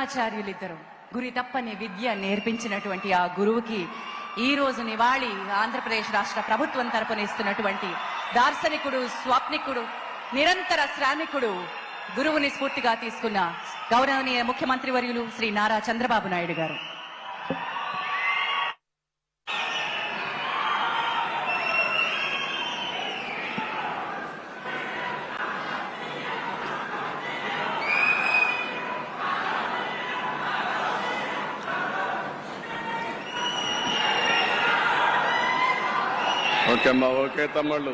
గురువులిద్దరు గురి తప్పని విద్య నేర్పించినటువంటి ఆ గురువుకి ఈ రోజు నివాళి ఆంధ్రప్రదేశ్ రాష్ట్ర ప్రభుత్వం తరపున ఇస్తున్నటువంటి దార్శనికుడు, స్వాప్నికుడు, నిరంతర శ్రామికుడు, గురువుని స్ఫూర్తిగా తీసుకున్న గౌరవనీయ ముఖ్యమంత్రి వర్యులు శ్రీ నారా చంద్రబాబు నాయుడు గారు. ఓకే అమ్మా, ఓకే తమ్ముళ్ళు.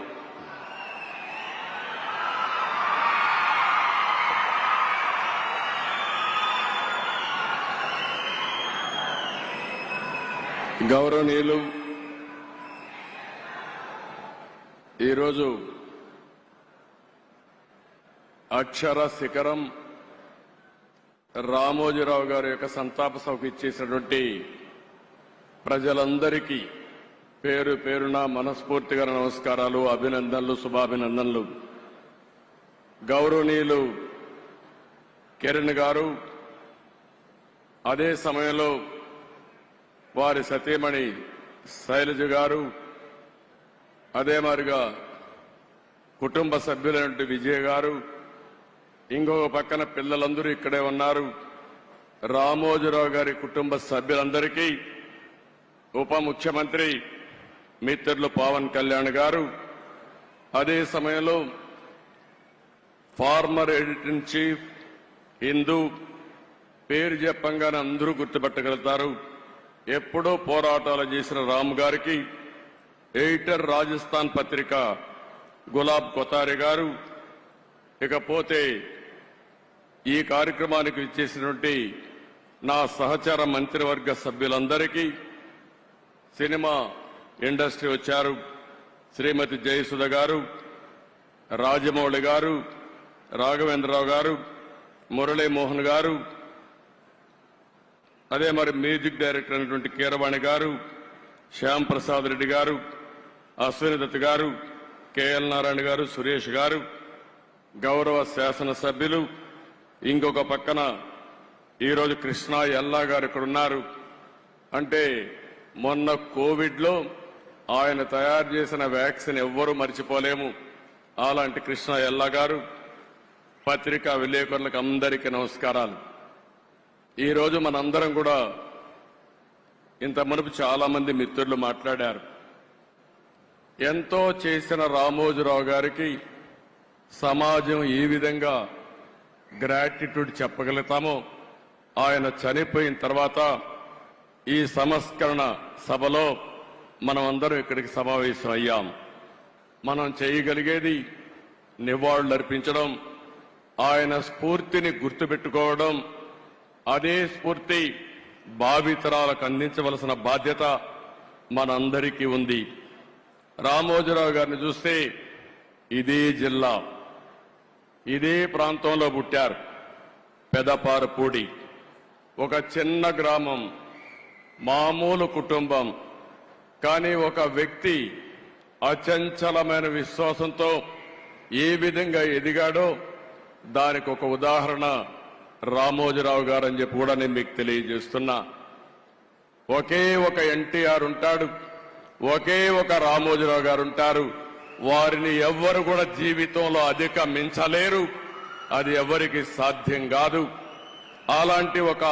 గౌరవనీయులు, ఈరోజు అక్షర శిఖరం రామోజీరావు గారి యొక్క సంతాప సభకు ఇచ్చేసినటువంటి ప్రజలందరికీ పేరు పేరున మనస్ఫూర్తిగా నమస్కారాలు, అభినందనలు, శుభాభినందనలు. గౌరవనీయులు కిరణ్ గారు, అదే సమయంలో వారి సతీమణి శైలజ గారు, అదే మాదిరిగా కుటుంబ సభ్యులైనటువంటి విజయ్ గారు, ఇంకొక పక్కన పిల్లలందరూ ఇక్కడే ఉన్నారు. రామోజీరావు గారి కుటుంబ సభ్యులందరికీ ఉప ముఖ్యమంత్రి మిత్రులు పవన్ కళ్యాణ్ గారు, అదే సమయంలో former editor in chief Hindu, పేరు చెప్పంగానే అందరూ గుర్తుపట్టగలుగుతారు, ఎప్పుడో పోరాటాలు చేసిన రామ్ గారికి, ఎడిటర్ రాజస్థాన్ పత్రిక గులాబ్ కొతారి గారు, ఇకపోతే ఈ కార్యక్రమానికి ఇచ్చేసినటువంటి నా సహచర మంత్రివర్గ సభ్యులందరికీ, సినిమా ఇండస్ట్రీ వచ్చారు, శ్రీమతి జయసుధ గారు, రాజమౌళి గారు, రాఘవేంద్రరావు గారు, మురళీమోహన్ గారు, అదే మరి మ్యూజిక్ డైరెక్టర్ అయినటువంటి కీరవాణి గారు, శ్యామ్ ప్రసాద్ రెడ్డి గారు, అశ్విని దత్ గారు, కేఎల్ నారాయణ గారు, సురేష్ గారు, గౌరవ శాసనసభ్యులు, ఇంకొక పక్కన ఈరోజు కృష్ణా ఎల్లా గారు ఇక్కడ ఉన్నారు. అంటే మొన్న కోవిడ్లో ఆయన తయారు చేసిన వ్యాక్సిన్ ఎవ్వరూ మర్చిపోలేము. అలాంటి కృష్ణ ఎల్లా గారు, పత్రికా విలేకరులకు అందరికీ నమస్కారాలు. ఈరోజు మనందరం కూడా ఇంత మునుపు చాలా మంది మిత్రులు మాట్లాడారు. ఎంతో చేసిన రామోజీరావు గారికి సమాజం ఈ విధంగా గ్రాటిట్యూడ్ చెప్పగలుగుతామో, ఆయన చనిపోయిన తర్వాత ఈ సంస్కరణ సభలో మనం అందరం ఇక్కడికి సమావేశం అయ్యాం. మనం చేయగలిగేది నివాళులర్పించడం, ఆయన స్ఫూర్తిని గుర్తుపెట్టుకోవడం, అదే స్ఫూర్తి భావితరాలకు అందించవలసిన బాధ్యత మనందరికీ ఉంది. రామోజీరావు గారిని చూస్తే ఇదే జిల్లా, ఇదే ప్రాంతంలో పుట్టారు. పెదపారపూడి, ఒక చిన్న గ్రామం, మామూలు కుటుంబం. కానీ ఒక వ్యక్తి అచంచలమైన విశ్వాసంతో ఏ విధంగా ఎదిగాడో దానికి ఒక ఉదాహరణ రామోజీరావు గారు అని చెప్పి కూడా నేను మీకు తెలియజేస్తున్నా. ఒకే ఒక ఎన్టీఆర్ ఉంటాడు, ఒకే ఒక రామోజీరావు గారు ఉంటారు. వారిని ఎవ్వరు కూడా జీవితంలో అధిగమించలేరు, అది ఎవరికి సాధ్యం కాదు. అలాంటి ఒక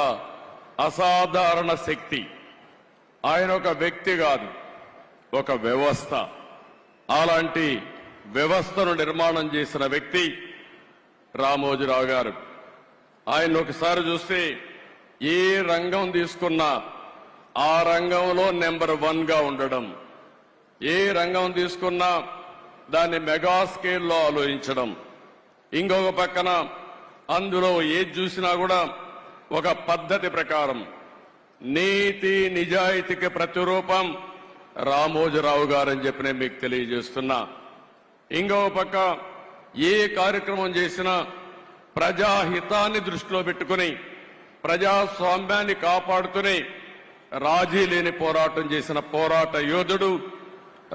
అసాధారణ శక్తి. ఆయన ఒక వ్యక్తి కాదు, ఒక వ్యవస్థ. అలాంటి వ్యవస్థను నిర్మాణం చేసిన వ్యక్తి రామోజీరావు గారు. ఆయన ఒకసారి చూస్తే ఏ రంగం తీసుకున్నా ఆ రంగంలో నెంబర్ 1గా ఉండడం, ఏ రంగం తీసుకున్నా దాన్ని మెగా స్కేల్లో ఆలోచించడం, ఇంకొక పక్కన అందులో ఏది చూసినా కూడా ఒక పద్ధతి ప్రకారం నీతి నిజాయితీకి ప్రతిరూపం రామోజీరావు గారని చెప్పి నేను మీకు తెలియజేస్తున్నా. ఇంకొక పక్క ఏ కార్యక్రమం చేసినా ప్రజాహితాన్ని దృష్టిలో పెట్టుకుని ప్రజాస్వామ్యాన్ని కాపాడుతూనే రాజీ లేని పోరాటం చేసిన పోరాట యోధుడు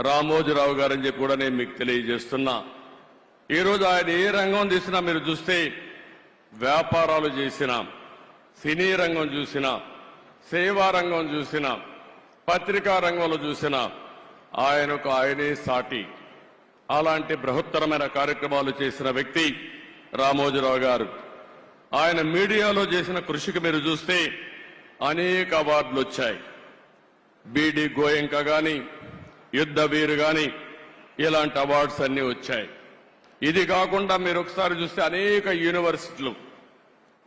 రామోజీరావు గారని చెప్పి కూడా నేను మీకు తెలియజేస్తున్నా. ఈరోజు ఆయన ఏ రంగం తీసినా మీరు చూస్తే వ్యాపారాలు చేసినా, సినీ రంగం చూసినా, సేవా రంగం చూసినా, పత్రికా రంగంలో చూసినా ఆయనకు ఆయనే సాటి. అలాంటి బృహత్తరమైన కార్యక్రమాలు చేసిన వ్యక్తి రామోజీరావు గారు. ఆయన మీడియాలో చేసిన కృషికి మీరు చూస్తే అనేక అవార్డులు వచ్చాయి. బీడీ గోయంక గాని, యుద్ధ వీరు గాని ఇలాంటి అవార్డ్స్ అన్ని వచ్చాయి. ఇది కాకుండా మీరు ఒకసారి చూస్తే అనేక యూనివర్సిటీలు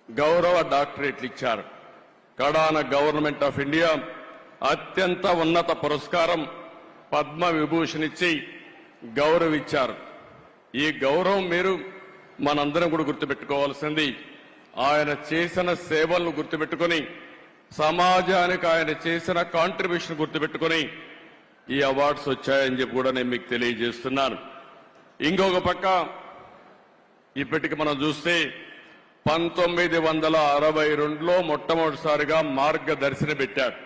గౌరవ డాక్టరేట్లు ఇచ్చారు. కడాన గవర్నమెంట్ ఆఫ్ ఇండియా అత్యంత ఉన్నత పురస్కారం పద్మ విభూషణ్ ఇచ్చి గౌరవించారు. ఈ గౌరవం మీరు మనందరం కూడా గుర్తుపెట్టుకోవాల్సింది. ఆయన చేసిన సేవలను గుర్తుపెట్టుకుని, సమాజానికి ఆయన చేసిన కాంట్రిబ్యూషన్ గుర్తుపెట్టుకుని ఈ అవార్డ్స్ వచ్చాయని చెప్పి కూడా నేను మీకు తెలియజేస్తున్నాను. ఇంకొక పక్క ఇప్పటికి మనం చూస్తే 1962లో మొట్టమొదటిసారిగా మార్గదర్శిని పెట్టాడు.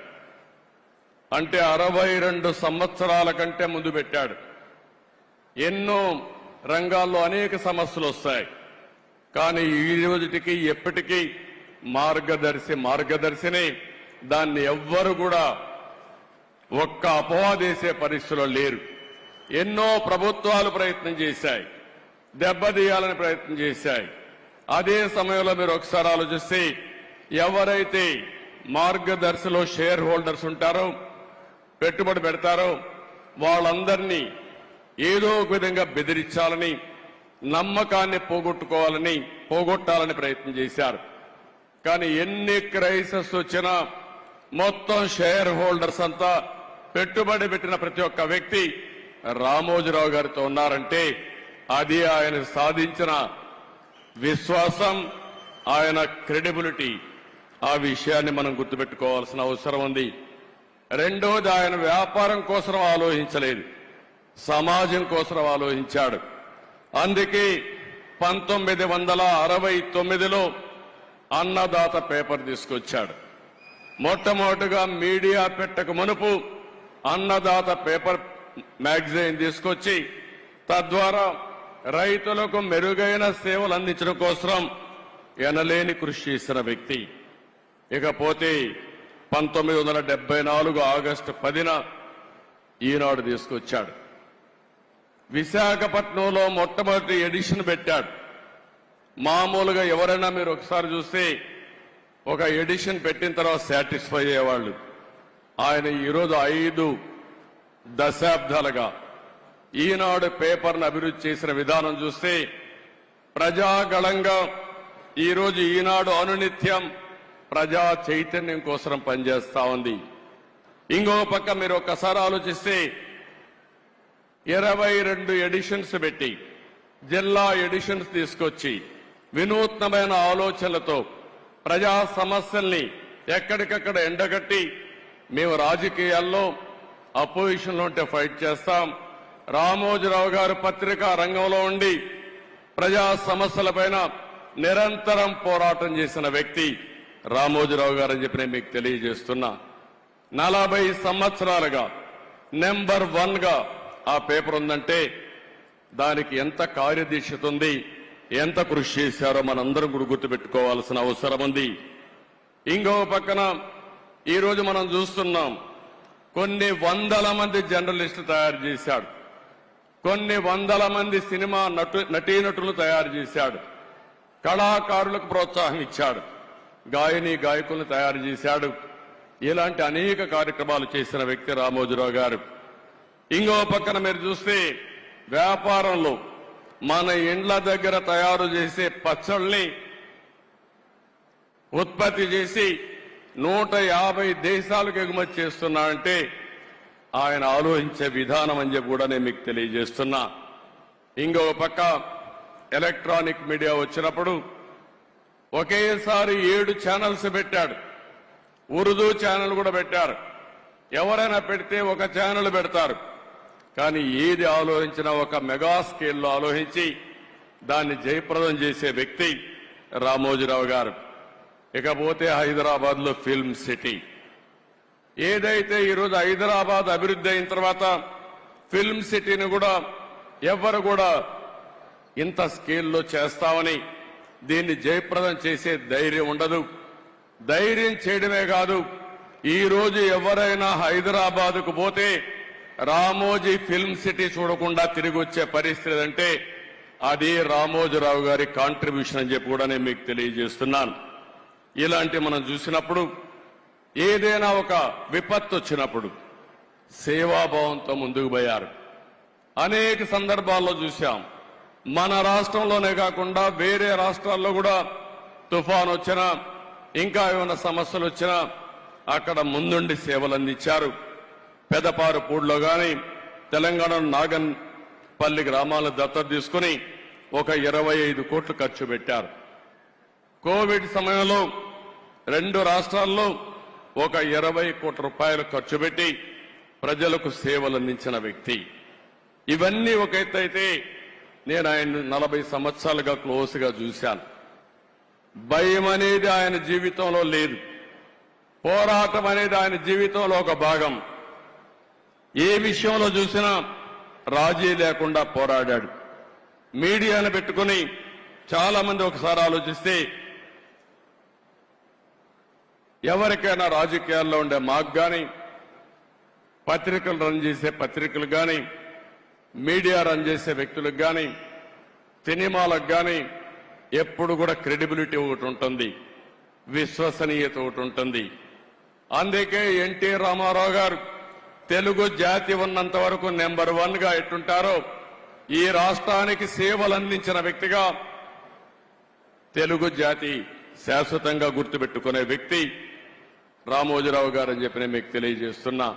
అంటే 62 సంవత్సరాల కంటే ముందు పెట్టాడు. ఎన్నో రంగాల్లో అనేక సమస్యలు వస్తాయి. కానీ ఈ రోజుటికి ఎప్పటికీ మార్గదర్శిని దాన్ని ఎవ్వరు కూడా ఒక్క అపవాదేసే పరిస్థితిలో లేరు. ఎన్నో ప్రభుత్వాలు ప్రయత్నం చేశాయి, దెబ్బతీయాలని ప్రయత్నం చేశాయి. అదే సమయంలో మీరు ఒకసారి ఆలోచిస్తే ఎవరైతే మార్గదర్శిలో షేర్ హోల్డర్స్ ఉంటారో, పెట్టుబడి పెడతారో వాళ్ళందరినీ ఏదో ఒక విధంగా బెదిరించాలని, నమ్మకాన్ని పోగొట్టాలని ప్రయత్నం చేశారు. కానీ ఎన్ని క్రైసిస్ వచ్చినా మొత్తం షేర్ హోల్డర్స్ అంతా, పెట్టుబడి పెట్టిన ప్రతి ఒక్క వ్యక్తి రామోజీరావు గారితో ఉన్నారంటే అది ఆయన సాధించిన విశ్వాసం, ఆయన క్రెడిబిలిటీ. ఆ విషయాన్ని మనం గుర్తుపెట్టుకోవాల్సిన అవసరం ఉంది. రెండోది, ఆయన వ్యాపారం కోసం ఆలోచించలేదు, సమాజం కోసం ఆలోచించాడు. అందుకే 1969లో అన్నదాత పేపర్ తీసుకొచ్చాడు. మొట్టమొదటిగా మీడియా పెట్టక మునుపు అన్నదాత పేపర్ మ్యాగజైన్ తీసుకొచ్చి తద్వారా రైతులకు మెరుగైన సేవలు అందించడం కోసం ఎనలేని కృషి చేసిన వ్యక్తి. ఇకపోతే 1974 ఆగస్టు 10న ఈనాడు తీసుకొచ్చాడు. విశాఖపట్నంలో మొట్టమొదటి ఎడిషన్ పెట్టాడు. మామూలుగా ఎవరైనా మీరు ఒకసారి చూస్తే ఒక ఎడిషన్ పెట్టిన తర్వాత సాటిస్ఫై అయ్యేవాళ్ళు. ఆయన ఈరోజు 5 దశాబ్దాలుగా ఈనాడు పేపర్ను అభివృద్ధి చేసిన విధానం చూస్తే ప్రజాగళంగా ఈరోజు ఈనాడు అనునిత్యం ప్రజా చైతన్యం కోసం పనిచేస్తా ఉంది. ఇంకో పక్క మీరు ఒక్కసారి ఆలోచిస్తే 22 ఎడిషన్స్ పెట్టి, జిల్లా ఎడిషన్స్ తీసుకొచ్చి వినూత్నమైన ఆలోచనలతో ప్రజా సమస్యల్ని ఎక్కడికక్కడ ఎండగట్టి, మేము రాజకీయాల్లో అపోజిషన్లో ఉంటే ఫైట్ చేస్తాం, రామోజీరావు గారు పత్రికా రంగంలో ఉండి ప్రజా సమస్యలపైన నిరంతరం పోరాటం చేసిన వ్యక్తి రామోజీరావు గారు అని చెప్పి నేను మీకు తెలియజేస్తున్నా. 40 సంవత్సరాలుగా నెంబర్ 1గా ఆ పేపర్ ఉందంటే దానికి ఎంత కార్యదీక్షత ఉంది, ఎంత కృషి చేశారో మనందరం కూడా గుర్తుపెట్టుకోవాల్సిన అవసరం ఉంది. ఇంకో పక్కన ఈరోజు మనం చూస్తున్నాం, కొన్ని వందల మంది జర్నలిస్టులు తయారు చేశాడు, కొన్ని వందల మంది సినిమా నటీనటులు తయారు చేశాడు, కళాకారులకు ప్రోత్సాహం ఇచ్చాడు, గాయకులను తయారు చేశాడు. ఇలాంటి అనేక కార్యక్రమాలు చేసిన వ్యక్తి రామోజీరావు గారు. ఇంకో పక్కన మీరు చూస్తే వ్యాపారంలో మన ఇండ్ల దగ్గర తయారు చేసే పచ్చళ్ళని ఉత్పత్తి చేసి 150 దేశాలకు ఎగుమతి చేస్తున్నాడంటే ఆయన ఆలోచించే విధానం అని చెప్పి కూడా నేను మీకు తెలియజేస్తున్నా. ఇంకో పక్క ఎలక్ట్రానిక్ మీడియా వచ్చినప్పుడు ఒకేసారి 7 ఛానల్స్ పెట్టాడు. ఉర్దూ ఛానల్ కూడా పెట్టారు. ఎవరైనా పెడితే ఒక ఛానల్ పెడతారు, కానీ ఏది ఆలోచించినా ఒక మెగా స్కేల్లో ఆలోచించి దాన్ని జయప్రదం చేసే వ్యక్తి రామోజీరావు గారు. ఇకపోతే హైదరాబాద్ లో ఫిల్మ్ సిటీ, ఏదైతే ఈరోజు హైదరాబాద్ అభివృద్ధి అయిన తర్వాత ఫిల్మ్ సిటీని కూడా ఎవరు కూడా ఇంత స్కేల్లో చేస్తామని, దీన్ని జయప్రదం చేసే ధైర్యం ఉండదు, ధైర్యం చేయడమే కాదు, ఈ రోజు ఎవరైనా హైదరాబాద్కు పోతే రామోజీ ఫిల్మ్ సిటీ చూడకుండా తిరిగి వచ్చే పరిస్థితి అంటే అది రామోజీరావు గారి కాంట్రిబ్యూషన్ అని చెప్పి కూడా నేను మీకు తెలియజేస్తున్నాను. ఇలాంటి మనం చూసినప్పుడు ఏదైనా ఒక విపత్తు వచ్చినప్పుడు సేవాభావంతో ముందుకు పోయారు. అనేక సందర్భాల్లో చూశాం. మన రాష్ట్రంలోనే కాకుండా వేరే రాష్ట్రాల్లో కూడా తుఫాన్ వచ్చినా ఇంకా ఏమైనా సమస్యలు వచ్చినా అక్కడ ముందుండి సేవలు అందించారు. పెదపారుపూడిలో గాని తెలంగాణ నాగన్పల్లి గ్రామాలను దత్తత తీసుకుని ఒక 25 కోట్లు ఖర్చు పెట్టారు. కోవిడ్ సమయంలో 2 రాష్ట్రాల్లో ఒక 20 కోట్ల రూపాయలు ఖర్చు పెట్టి ప్రజలకు సేవలు అందించిన వ్యక్తి. ఇవన్నీ ఒక ఎత్తు అయితే నేను ఆయన 40 సంవత్సరాలుగా క్లోజ్గా చూశాను. భయం అనేది ఆయన జీవితంలో లేదు. పోరాటం అనేది ఆయన జీవితంలో ఒక భాగం. ఏ విషయంలో చూసినా రాజీ లేకుండా పోరాడాడు. మీడియాను పెట్టుకుని చాలా మంది ఒకసారి ఆలోచిస్తే ఎవరికైనా రాజకీయాల్లో ఉండే మాకు కానీ, పత్రికలు రన్ చేసే పత్రికలు కానీ, మీడియా రన్ చేసే వ్యక్తులకు కానీ, సినిమాలకు కానీ ఎప్పుడు కూడా క్రెడిబిలిటీ ఒకటి ఉంటుంది, విశ్వసనీయత ఒకటి ఉంటుంది. అందుకే ఎన్టీ రామారావు గారు తెలుగు జాతి ఉన్నంత వరకు నెంబర్ 1 గా ఎట్టుంటారో ఈ రాష్ట్రానికి సేవలు అందించిన వ్యక్తిగా తెలుగు జాతి శాశ్వతంగా గుర్తుపెట్టుకునే వ్యక్తి రామోజీరావు గారు అని చెప్పి నేను మీకు తెలియజేస్తున్నా.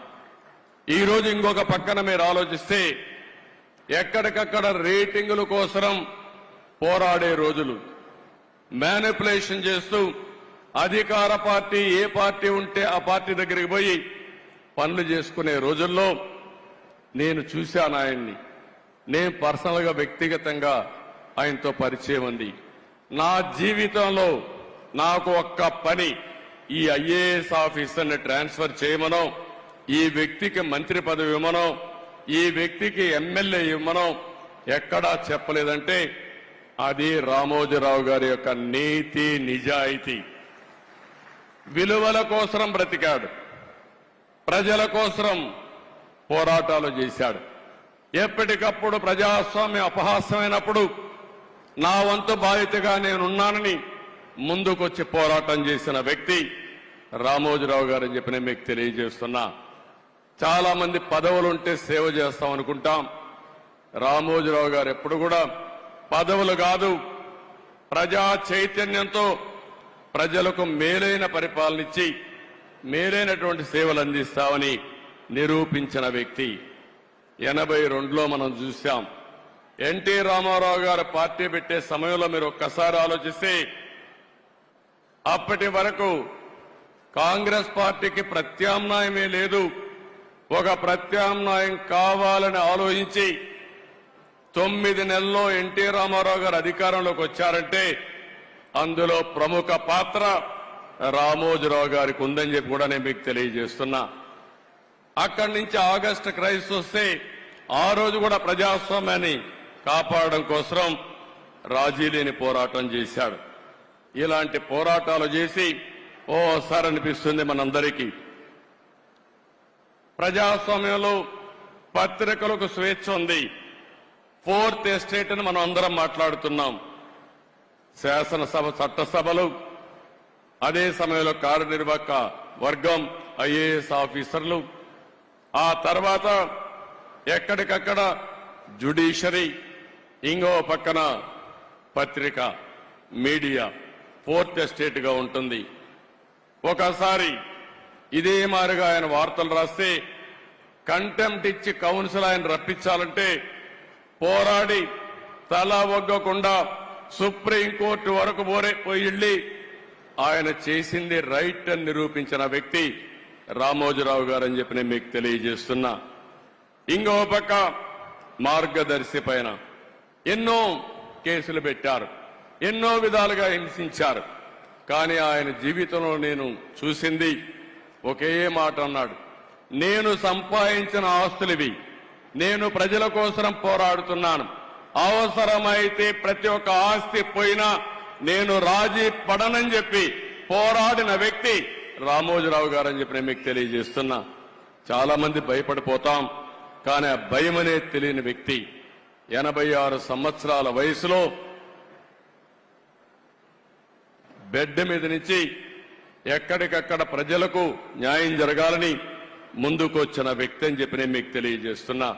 ఈ రోజు ఇంకొక పక్కన మీరు ఆలోచిస్తే ఎక్కడికక్కడ రేటింగుల కోసం పోరాడే రోజులు, మ్యానిపులేషన్ చేస్తూ అధికార పార్టీ ఏ పార్టీ ఉంటే ఆ పార్టీ దగ్గరికి పోయి పనులు చేసుకునే రోజుల్లో నేను చూశాను ఆయన్ని. నేను పర్సనల్ గా వ్యక్తిగతంగా ఆయనతో పరిచయం ఉంది. నా జీవితంలో నాకు ఒక్క పని, ఈ ఐఏఎస్ ఆఫీసర్ని ట్రాన్స్ఫర్ చేయమనో, ఈ వ్యక్తికి మంత్రి పదవి ఇవ్వమనో, ఈ వ్యక్తికి ఎమ్మెల్యే ఇవ్వమనో ఎక్కడా చెప్పలేదంటే అది రామోజీరావు గారి యొక్క నీతి, నిజాయితీ. విలువల కోసం బ్రతికాడు, ప్రజల కోసం పోరాటాలు చేశాడు. ఎప్పటికప్పుడు ప్రజాస్వామ్యం అపహాస్యమైనప్పుడు నా వంతు బాధ్యతగా నేనున్నానని ముందుకొచ్చి పోరాటం చేసిన వ్యక్తి రామోజీరావు గారు అని చెప్పి నేను మీకు తెలియజేస్తున్నా. చాలా మంది పదవులుంటే సేవ చేస్తాం అనుకుంటాం. రామోజీరావు గారు ఎప్పుడు కూడా పదవులు కాదు, ప్రజా చైతన్యంతో ప్రజలకు మేలైన పరిపాలన ఇచ్చి మేలైనటువంటి సేవలు అందిస్తామని నిరూపించిన వ్యక్తి. 82లో మనం చూశాం. ఎన్టీ రామారావు గారు పార్టీ పెట్టే సమయంలో మీరు ఒక్కసారి ఆలోచిస్తే అప్పటి వరకు కాంగ్రెస్ పార్టీకి ప్రత్యామ్నాయమే లేదు. ఒక ప్రత్యామ్నాయం కావాలని ఆలోచించి 9 నెలల్లో ఎన్టీ రామారావు గారు అధికారంలోకి వచ్చారంటే అందులో ప్రముఖ పాత్ర రామోజీరావు గారికి ఉందని చెప్పి కూడా నేను మీకు తెలియజేస్తున్నా. అక్కడి నుంచి ఆగస్టు క్రైసిస్ వస్తే ఆ రోజు కూడా ప్రజాస్వామ్యాన్ని కాపాడడం కోసం రాజీ లేని పోరాటం చేశాడు. ఇలాంటి పోరాటాలు చేసి ఓసారి అనిపిస్తుంది మనందరికీ, ప్రజాస్వామ్యంలో పత్రికలకు స్వేచ్ఛ ఉంది. 4th ఎస్టేట్ అని మనం అందరం మాట్లాడుతున్నాం. శాసనసభ, చట్టసభలు, అదే సమయంలో కార్యనిర్వాహక వర్గం, ఐఏఎస్ ఆఫీసర్లు, ఆ తర్వాత ఎక్కడికక్కడ జ్యుడిషియరీ, ఇంకో పక్కన పత్రిక, మీడియా 4th ఎస్టేట్ గా ఉంటుంది. ఒకసారి ఇదే మారిగా ఆయన వార్తలు రాస్తే కంటెంప్ట్ ఇచ్చి కౌన్సిల్ ఆయన రప్పించాలంటే పోరాడి తల ఒగ్గకుండా సుప్రీంకోర్టు వరకు పోయి ఆయన చేసింది రైట్ అని నిరూపించిన వ్యక్తి రామోజీరావు గారు అని చెప్పి నేను మీకు తెలియజేస్తున్నా. ఇంకో పక్క మార్గదర్శి పైన ఎన్నో కేసులు పెట్టారు, ఎన్నో విధాలుగా హింసించారు. కానీ ఆయన జీవితంలో నేను చూసింది ఒకే మాట అన్నాడు, నేను సంపాదించిన ఆస్తులివి, నేను ప్రజల కోసం పోరాడుతున్నాను, అవసరమైతే ప్రతి ఒక్క ఆస్తి పోయినా నేను రాజీ పడనని చెప్పి పోరాడిన వ్యక్తి రామోజీరావు గారని చెప్పి నేను మీకు తెలియజేస్తున్నా. చాలా మంది భయపడిపోతాం, కానీ ఆ భయం అనేది తెలియని వ్యక్తి 86 సంవత్సరాల వయసులో బెడ్ మీద నుంచి ఎక్కడికక్కడ ప్రజలకు న్యాయం జరగాలని ముందుకు వచ్చిన వ్యక్తి అని చెప్పి నేను మీకు తెలియజేస్తున్నా.